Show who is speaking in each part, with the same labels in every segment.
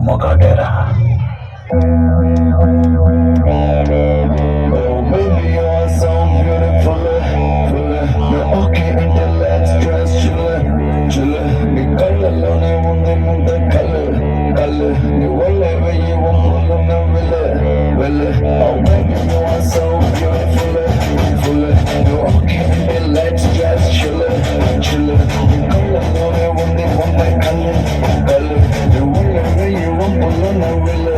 Speaker 1: Mogadera. Oh baby, you are so beautiful. Okay, until let's just chill. Ni kallallone munde kalle. Ni walle veyi wampulo na ville. Oh baby, you are so beautiful. Okay, until let's just chill. Ni kallallone munde kalle. Ni walle veyi wampulo na ville.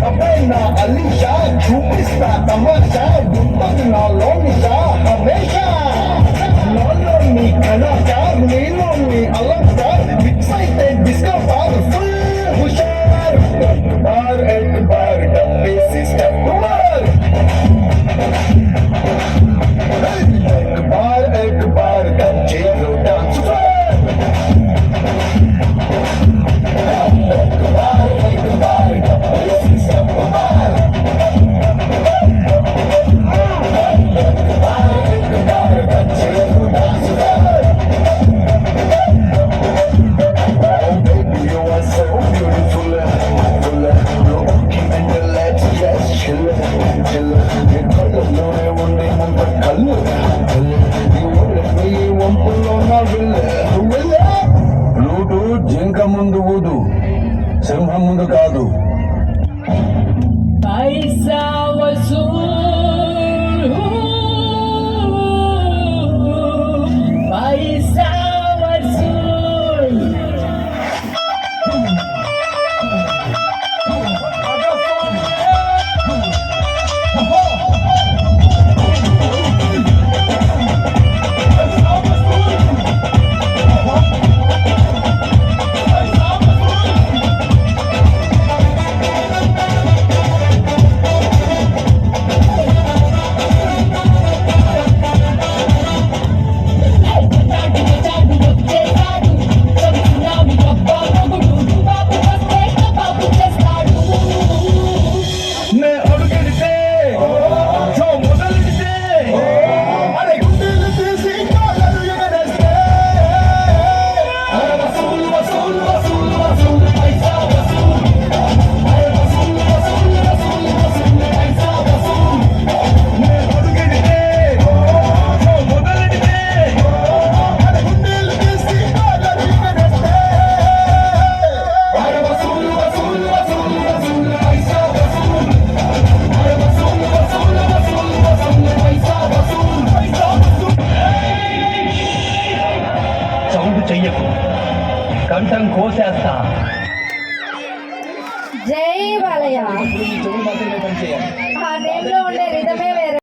Speaker 1: Abena Alisha, చూపిస్తా తమాషా గుంపది నాలోని హమేషా నాలో నీ కనక నీలో నీ అలంక mix అయితే discover full హుషార్ ఎక్ bar డబ్బే సిస్టమ్ కుమార్ ఎక్ బార్ డబ్బే డాన్స్ జింక ముందు ఊదు సింహం ముందు కాదు.
Speaker 2: पैसा वसूल पैसा वसूल చెయ్యకు, కంఠం కోసేస్తా.
Speaker 3: జై బాలయ్య.
Speaker 2: ఈ చెవులు మాత్రమే కంటే